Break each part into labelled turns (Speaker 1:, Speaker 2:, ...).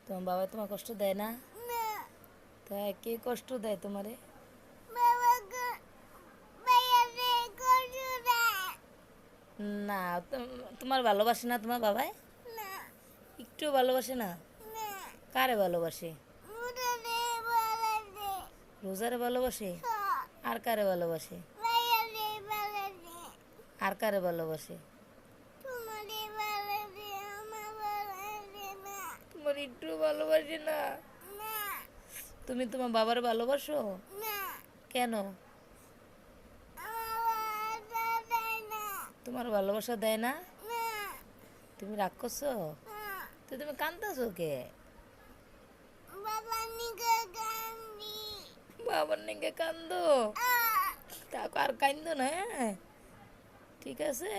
Speaker 1: তোমার বাবা তোমার কষ্ট দেয় না?
Speaker 2: না
Speaker 1: তাই কে কষ্ট দেয় তোমারে?
Speaker 2: বাবা বাইরে করু না
Speaker 1: না, তোমার ভালোবাসে না তোমার বাবাই?
Speaker 2: না
Speaker 1: একটু ভালোবাসে না?
Speaker 2: না
Speaker 1: কারে ভালোবাসে?
Speaker 2: মুরারে বালারে
Speaker 1: রোজারে ভালোবাসে?
Speaker 2: হ্যাঁ
Speaker 1: আর কারে ভালোবাসে?
Speaker 2: বাইরে বালারে
Speaker 1: আর কারে ভালোবাসে?
Speaker 2: তোমারে বালারে আমার বালারে না
Speaker 1: তোমার একটু ভালোবাসে না?
Speaker 2: না
Speaker 1: তুমি তোমার বাবার ভালোবাসো?
Speaker 2: না
Speaker 1: কেন?
Speaker 2: আমার বাবা না
Speaker 1: তোমার ভালোবাসা দেয় না?
Speaker 2: না
Speaker 1: তুমি রাগ করছো?
Speaker 2: হ্যাঁ
Speaker 1: তো তুমি কান্দতেছো কে?
Speaker 2: বাবা নিকে গান্ধী
Speaker 1: বাবার নিকে কান্দো? তা আর কান্দো না, হ্যাঁ? ঠিক আছে,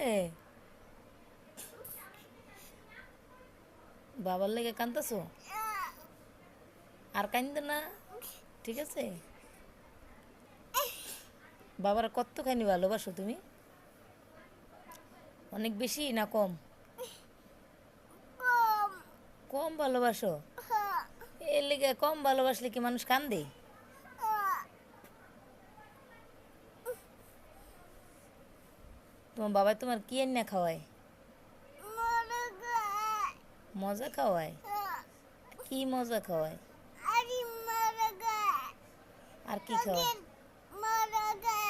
Speaker 1: বাবার লেগে কান্দতেছো? আর কান্দো না, ঠিক আছে? বাবার কতখানি ভালোবাসো তুমি? অনেক বেশি না কম?
Speaker 2: কম
Speaker 1: কম ভালোবাসো?
Speaker 2: হ্যাঁ
Speaker 1: এর লেগে কম ভালোবাসলে কি মানুষ কান্দে? তোমার বাবা তোমার কি এনে খাওয়ায়?
Speaker 2: মুরগা
Speaker 1: মজা খাওয়ায়? কি মজা খাওয়ায়?
Speaker 2: আরে মুরগা
Speaker 1: আর কি খাওয়ায়?
Speaker 2: মুরগা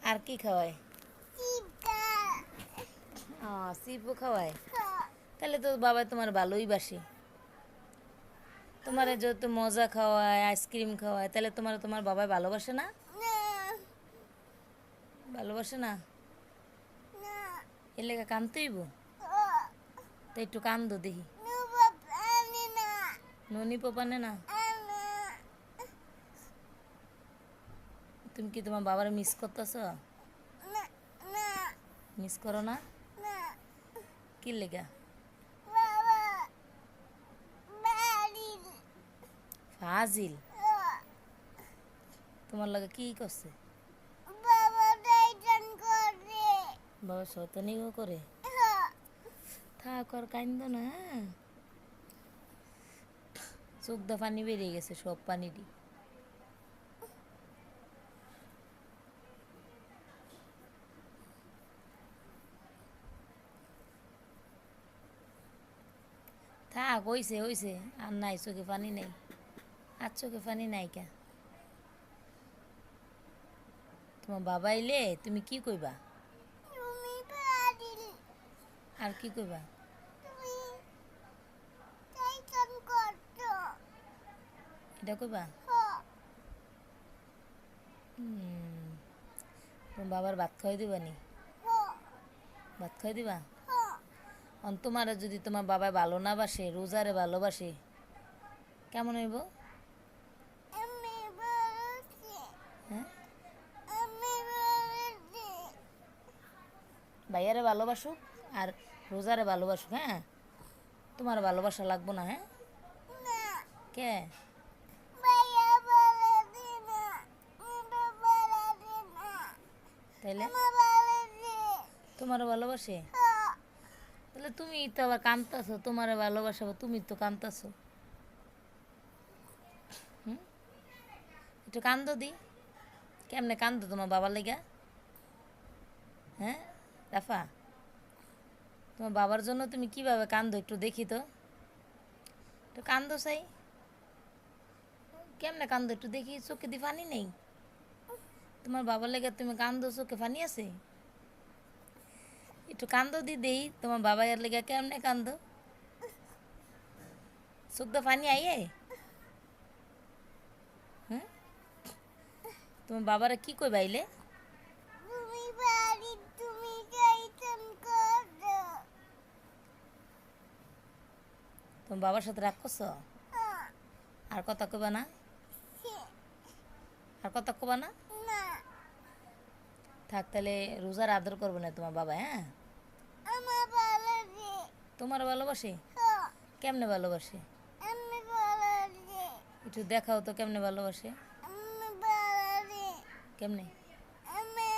Speaker 1: আর কি খাওয়ায়?
Speaker 2: চিপকা
Speaker 1: সিপও খাওয়ায়? তাহলে তো বাবা তোমার ভালোই বাসে। তোমার যত মজা খাওয়ায়, আইসক্রিম খাওয়ায়, তাহলে তোমার তোমার বাবা ভালোবাসে না?
Speaker 2: না
Speaker 1: ভালোবাসে না?
Speaker 2: না
Speaker 1: এর লেগে কান্দতেইব? তো একটু কান্দো দেখি।
Speaker 2: নুবা পানি না
Speaker 1: ননি পোপানে না?
Speaker 2: আনা
Speaker 1: তুমি কি তোমার বাবার মিস করতেছ?
Speaker 2: না না
Speaker 1: মিস করো না?
Speaker 2: না
Speaker 1: কি লেগা?
Speaker 2: বাবা বাড়ি
Speaker 1: ফাজিল তোমার লাগে কি করছে?
Speaker 2: বাবা ডাইটান করে
Speaker 1: বাবা শয়তানিও করে? থাক আর কান্দো না, হ্যাঁ? চোখ দা পানি বেরিয়ে গেছে, সব পানিটি। থাক, হইছে হইছে, আর নাই, চোখে পানি নেই, আর চোখে পানি নাই কে? তোমার বাবা এলে তুমি কি কইবা?
Speaker 2: তুমি বাড়ি
Speaker 1: আর কি কইবা?
Speaker 2: তুমি ডাইটান করছো
Speaker 1: এটা কইবা? তোমার বাবার ভাত খাওয়াই দিবা নি? ভাত খাওয়াই দিবা? তোমার যদি তোমার বাবা ভালো না বাসে, রোজারে ভালোবাসে, কেমন হইব?
Speaker 2: আমি বলছি
Speaker 1: হ্যাঁ,
Speaker 2: আমি বলছি
Speaker 1: ভাইয়ারে ভালোবাসুক আর রোজারে ভালোবাসুক, হ্যাঁ? তোমার ভালোবাসা লাগবো না, হ্যাঁ?
Speaker 2: না
Speaker 1: কে?
Speaker 2: ভাইয়া বলে দিনা এটা বলে দিনা
Speaker 1: তাইলে
Speaker 2: আমার বলে দি
Speaker 1: তোমার ভালোবাসে? তাহলে তুমি তো আবার কান্দতাছো, তোমারে ভালোবাসাবো, তুমি তো কান্দতাছো। হুম, একটু কান্দো দি। কেমনে কান্দো তোমার বাবার লেগা? হ্যাঁ রাফা, তোমার বাবার জন্য তুমি কিভাবে কান্দো একটু দেখি তো। একটু কান্দো চাই, কেমনে কান্দো একটু দেখি, চোখে দি পানি নেই? তোমার বাবার লেগে তুমি কান্দো, চোখে পানি আছে? একটু কান্দো দি দেই তোমার বাবা এর লেগে কেমনে কান্দো, চোখ দা পানি আইয়ে? হ্যাঁ, তোমার বাবারা কি কই বাইলে?
Speaker 2: তুমি বাড়ি তুমি ডাইটান করছো
Speaker 1: তোমার বাবার সাথে রাগ করছো? আর কথা কইবা না? আর কথা কবা না?
Speaker 2: না
Speaker 1: থাক, তাহলে রোজার আদর করবে না তোমার বাবা, হ্যাঁ?
Speaker 2: আমার বলে দি
Speaker 1: তোমার ভালোবাসে? কেমনে ভালোবাসে?
Speaker 2: আমি বলে দি
Speaker 1: একটু দেখাও তো কেমনে ভালোবাসে।
Speaker 2: আমি বলে দি
Speaker 1: কেমনে?
Speaker 2: আমি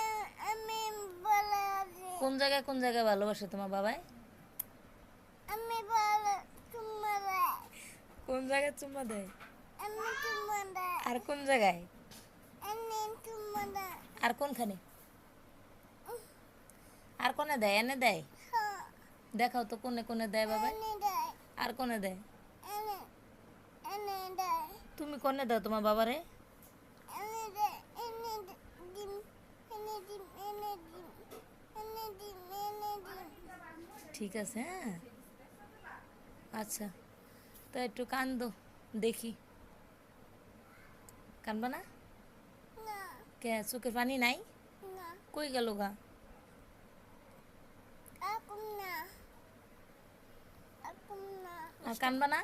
Speaker 2: আমি বলে দি
Speaker 1: কোন জায়গায় ভালোবাসে তোমার বাবাই?
Speaker 2: আমি বলে তোমারে
Speaker 1: কোন জায়গায় চুম্মা দেয়?
Speaker 2: আমি তোমাদের
Speaker 1: আর কোন জায়গায়?
Speaker 2: আমি তোমাদের
Speaker 1: আর কোনখানে? আর কোনে দেয়? এনে দেয়? দেখাও তো কোনে কোনে দেয় বাবা।
Speaker 2: এনে দেয়
Speaker 1: আর কোনে দেয়?
Speaker 2: এনে এনে দেয়
Speaker 1: তুমি কোনে দাও তোমার বাবারে?
Speaker 2: এনে দেয় এনে ডিম এনে ডিম এনে ডিম এনে ডিম এনে ডিম
Speaker 1: ঠিক আছে, হ্যাঁ। আচ্ছা, তো একটু কান্দো দেখি। কানবা না?
Speaker 2: না
Speaker 1: কে চোখের পানি নাই?
Speaker 2: না
Speaker 1: কই গেল গা?
Speaker 2: এখন না এখন না
Speaker 1: আর কানবা না?